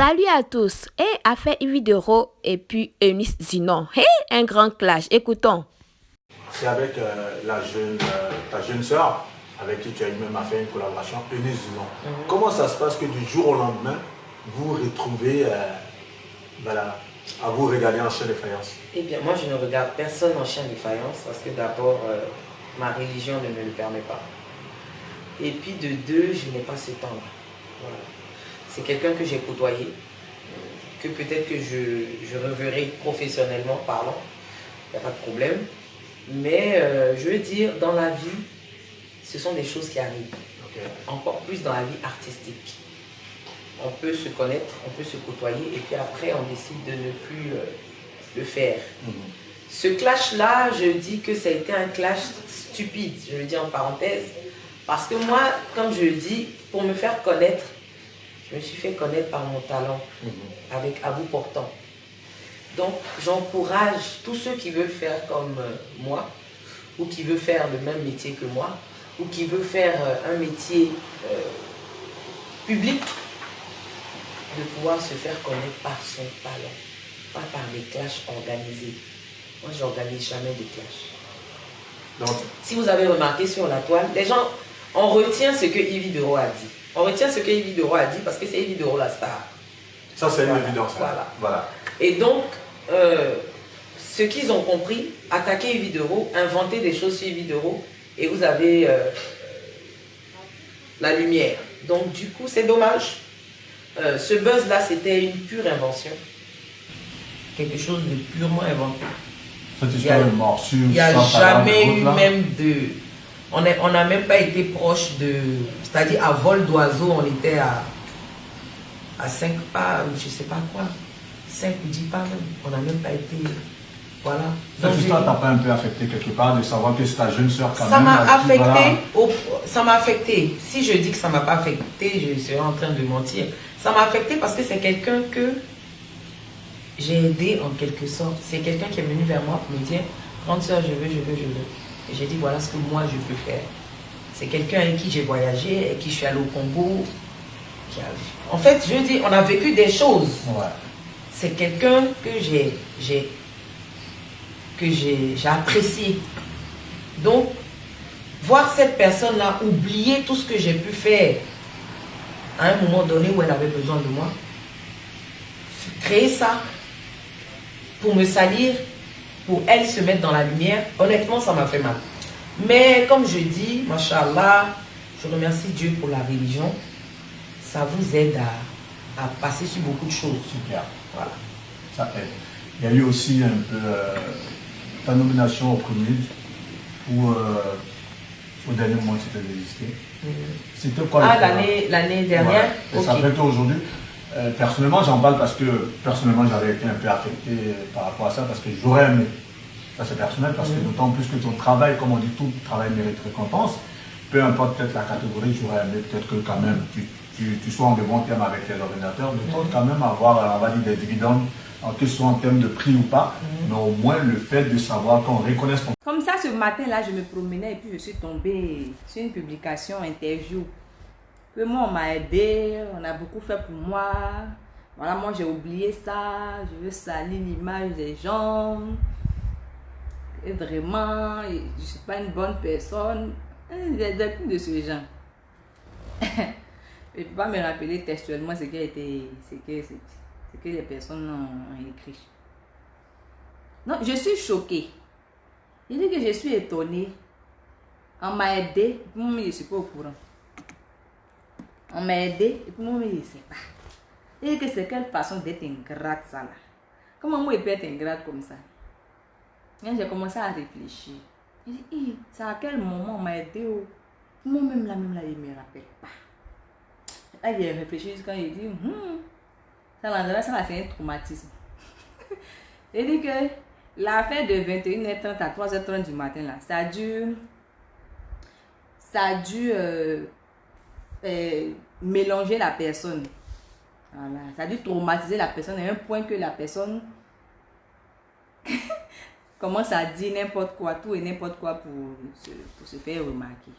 Salut à tous. A fait une vidéo et puis Eunice dit non. Un grand clash. Écoutons. C'est avec ta jeune sœur, avec qui tu as eu même fait une collaboration, Eunice dit non. Comment ça se passe que du jour au lendemain, vous vous retrouvez à vous regarder en chien de faïence? Eh bien, moi, je ne regarde personne en chien de faïence parce que d'abord, ma religion ne me le permet pas. Et puis de deux, je n'ai pas ce temps-là. Voilà. C'est quelqu'un que j'ai côtoyé, que peut-être que je reverrai professionnellement parlant, il n'y a pas de problème. Mais je veux dire, dans la vie, ce sont des choses qui arrivent. Okay. Encore plus dans la vie artistique. On peut se connaître, on peut se côtoyer, et puis après, on décide de ne plus le faire. Ce clash-là, je dis que ça a été un clash stupide, je le dis en parenthèse, parce que moi, comme je le dis, pour me faire connaître, je me suis fait connaître par mon talent, avec à bout portant. Donc, j'encourage tous ceux qui veulent faire comme moi, ou qui veulent faire le même métier que moi, ou qui veulent faire un métier public, de pouvoir se faire connaître par son talent, pas par les clashs organisés. Moi, je n'organise jamais de clash. Donc, si vous avez remarqué sur la toile, les gens, on retient ce que Yves Dero a dit. On retient ce que Yves Dero a dit parce que c'est Yves Dero la star. Ça, c'est une évidence. Voilà. Et donc, ce qu'ils ont compris, attaquer Yves Dero, inventer des choses sur Yves Dero, et vous avez la lumière. Donc, du coup, c'est dommage. Ce buzz-là, c'était une pure invention. Quelque chose de purement inventé. Cette histoire de morsure, il n'y a jamais eu même de... On n'a même pas été proche de... C'est-à-dire à vol d'oiseau, on était à 5 pas, je ne sais pas quoi. 5 ou 10 pas même. On n'a même pas été... Voilà. Cette histoire t'a pas un peu affecté quelque part de savoir que c'est ta jeune soeur quand ça même? Ça m'a affecté. Si je dis que ça ne m'a pas affecté, je serais en train de mentir. Ça m'a affecté parce que c'est quelqu'un que j'ai aidé en quelque sorte. C'est quelqu'un qui est venu vers moi pour me dire, grande soeur, je veux. Et j'ai dit, voilà ce que moi je peux faire. C'est quelqu'un avec qui j'ai voyagé, avec qui je suis allé au Congo. En fait, je veux dire, on a vécu des choses. Ouais. C'est quelqu'un que j'ai apprécié. Donc, voir cette personne-là oublier tout ce que j'ai pu faire à un moment donné où elle avait besoin de moi, créer ça pour me salir, pour elle se mettre dans la lumière, honnêtement, ça m'a fait mal. Mais comme je dis, Machallah, je remercie Dieu pour la religion. Ça vous aide à passer sur beaucoup de choses. Super. Voilà. Ça aide. Il y a eu aussi un peu ta nomination au CONUD ou au dernier moment que tu as résisté. C'était quoi l'année dernière? Ouais. Okay. Ça fait qu'aujourd'hui, personnellement, j'en parle parce que personnellement, j'avais été un peu affecté par rapport à ça parce que j'aurais aimé. Ça, c'est personnel parce que d'autant plus que ton travail, comme on dit, tout travail mérite récompense. Peu importe peut-être la catégorie, j'aurais aimé peut-être que quand même tu sois en de bons termes avec les ordinateurs, de quand même avoir, on va dire, des dividendes, que ce soit en termes de prix ou pas, mais au moins le fait de savoir qu'on reconnaisse ton... Comme ça, ce matin-là, je me promenais et puis je suis tombée sur une publication, interview. Que moi, on m'a aidé, on a beaucoup fait pour moi. Voilà, moi, j'ai oublié ça. Je veux salir l'image des gens. Et vraiment, je ne suis pas une bonne personne. J'ai des coups de ce genre. Je ne peux pas me rappeler textuellement ce que les personnes ont écrit. Non, je suis choquée. Je dis que je suis étonnée. On m'a aidé, moi, je ne suis pas au courant. On m'a aidé, et puis moi, je ne sais pas. Et que c'est quelle façon d'être ingrate, ça là. Comment moi, je peux être ingrate comme ça? Quand j'ai commencé à réfléchir, je dis, c'est à quel moment on m'a aidé? Moi-même, là, je ne me rappelle pas. Là, j'ai réfléchi quand j'ai dit, ça là, c'est un traumatisme. J'ai dit que l'affaire de 21h30 à 3h30 du matin, là, ça a dû mélanger la personne. Voilà. Ça a dû traumatiser la personne à un point que la personne commence à dire n'importe quoi, tout et n'importe quoi pour se faire remarquer.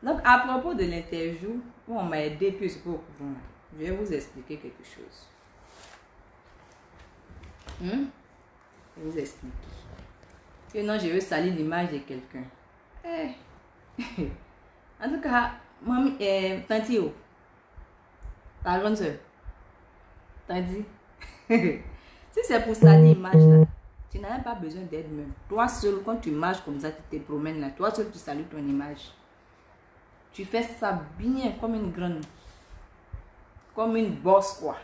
Donc, à propos de l'interview, on m'a aidé, puis je suis pas au courant. Je vais vous expliquer quelque chose. Je vais vous expliquer. Que non, je veux salir l'image de quelqu'un. En tout cas, mamie, Tantio, ta grande soeur, t'as dit. Si c'est pour salir l'image là, tu n'as même pas besoin d'aide même. Toi seul, quand tu marches comme ça, tu te promènes là, toi seul, tu salues ton image. Tu fais ça bien, comme une grande, comme une bosse quoi.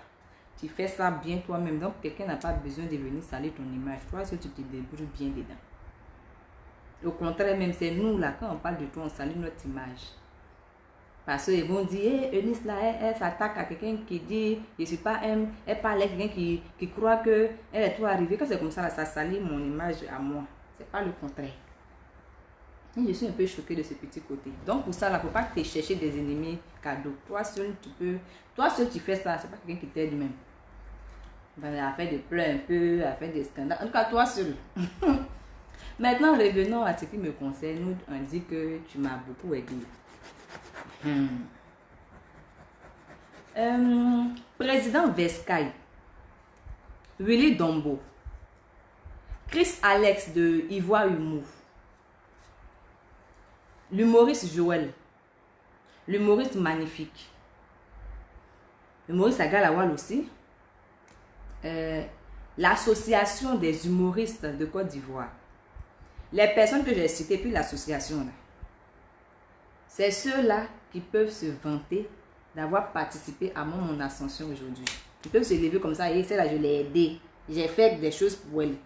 Tu fais ça bien toi-même. Donc, quelqu'un n'a pas besoin de venir salir ton image. Toi seul, tu te débrouilles bien dedans. Au contraire, même c'est nous là, quand on parle de toi, on salue notre image. Parce qu'ils vont dire, hey, Eunice là, elle s'attaque à quelqu'un qui dit, je ne suis pas elle parle à quelqu'un qui croit qu'elle est tout arrivée. Quand c'est comme ça, là, ça salit mon image à moi. C'est pas le contraire. Et je suis un peu choquée de ce petit côté. Donc pour ça, il ne faut pas te chercher des ennemis cadeaux. Toi seul, tu fais ça, c'est pas quelqu'un qui t'aide même. Dans l'affaire de pleurs un peu, l'affaire des scandales. En tout cas, toi seul. Maintenant, revenons à ce qui me concerne. Nous, on dit que tu m'as beaucoup aidé. Président Vescaille, Willy Dombo, Chris Alex de Ivoire Humour, l'humoriste Joël, l'humoriste Magnifique, l'humoriste Agalawal aussi, l'association des humoristes de Côte d'Ivoire. Les personnes que j'ai citées, puis l'association là, c'est ceux-là qui peuvent se vanter d'avoir participé à mon ascension aujourd'hui. Ils peuvent se lever comme ça et c'est là, je l'ai aidé. J'ai fait des choses pour elle.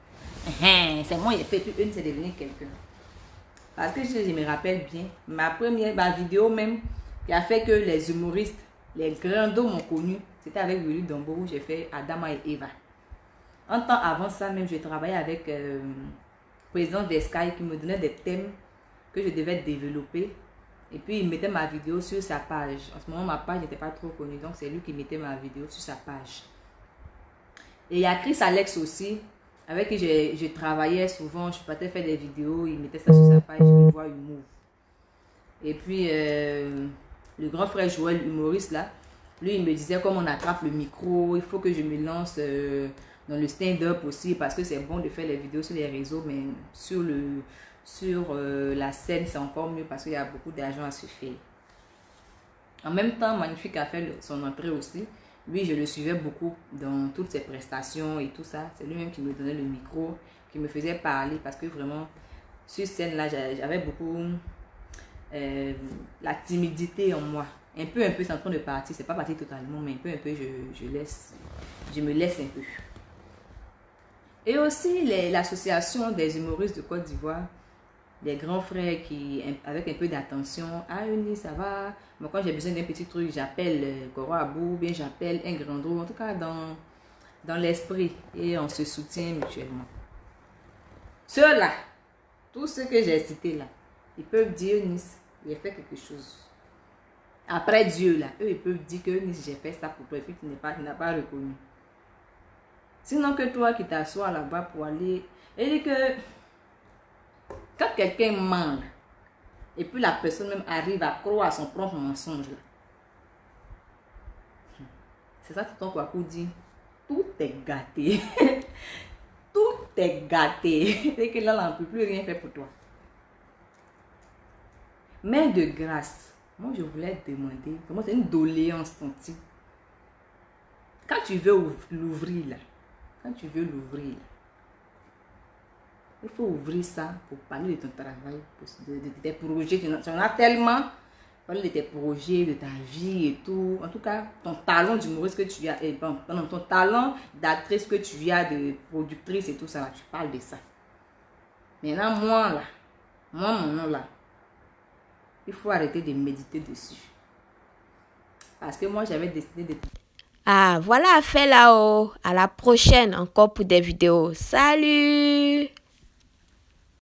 C'est moi qui ai fait, puis une, c'est devenu quelqu'un. Parce que je me rappelle bien, ma vidéo même, qui a fait que les humoristes, les grands dos m'ont connu, c'était avec Willy Dombo où j'ai fait Adama et Eva. Un temps avant ça même, je travaillais avec le président Vescaille qui me donnait des thèmes que je devais développer. Et puis il mettait ma vidéo sur sa page. En ce moment, ma page n'était pas trop connue, donc c'est lui qui mettait ma vidéo sur sa page. Et il y a Chris Alex aussi, avec qui je travaillais souvent. Je partais faire des vidéos, il mettait ça sur sa page, Ivoire Humour. Et puis le grand frère Joël, humoriste là, lui il me disait comme on attrape le micro, il faut que je me lance dans le stand-up aussi, parce que c'est bon de faire les vidéos sur les réseaux, mais sur la scène c'est encore mieux parce qu'il y a beaucoup d'argent à se faire. En même temps, Magnifique a fait son entrée aussi. Lui, je le suivais beaucoup dans toutes ses prestations et tout ça. C'est lui-même qui me donnait le micro, qui me faisait parler, parce que vraiment, sur scène là, j'avais beaucoup la timidité en moi. Un peu, c'est en train de partir. C'est pas parti totalement, mais un peu, je me laisse un peu. Et aussi l'association des humoristes de Côte d'Ivoire, des grands frères qui, avec un peu d'attention, ah Eunice, ça va. Moi, quand j'ai besoin d'un petit truc, j'appelle Koro Abou, bien j'appelle un grandot, en tout cas dans l'esprit, et on se soutient mutuellement. Ceux-là, tous ceux que j'ai cités là, ils peuvent dire Eunice, j'ai fait quelque chose. Après Dieu là, eux ils peuvent dire que Eunice, j'ai fait ça pour toi, et puis tu n'as pas reconnu. Sinon que toi qui t'assois là-bas pour aller, et dit que quand quelqu'un ment, et puis la personne même arrive à croire à son propre mensonge, c'est ça que ton Kwaku dit, tout est gâté. Tout est gâté. Et que là, on ne peut plus rien faire pour toi. Mais de grâce, moi je voulais te demander, comment c'est une doléance ton type. Quand tu veux l'ouvrir là, il faut ouvrir ça pour parler de ton travail, de tes projets. Tu en as tellement parler de tes projets, de ta vie et tout. En tout cas, ton talent d'humoriste que tu as, ton talent d'actrice que tu as, de productrice et tout ça, là, tu parles de ça. Maintenant, mon nom là, il faut arrêter de méditer dessus. Parce que moi, j'avais décidé de... Ah, voilà, fait là-haut. À la prochaine encore pour des vidéos. Salut!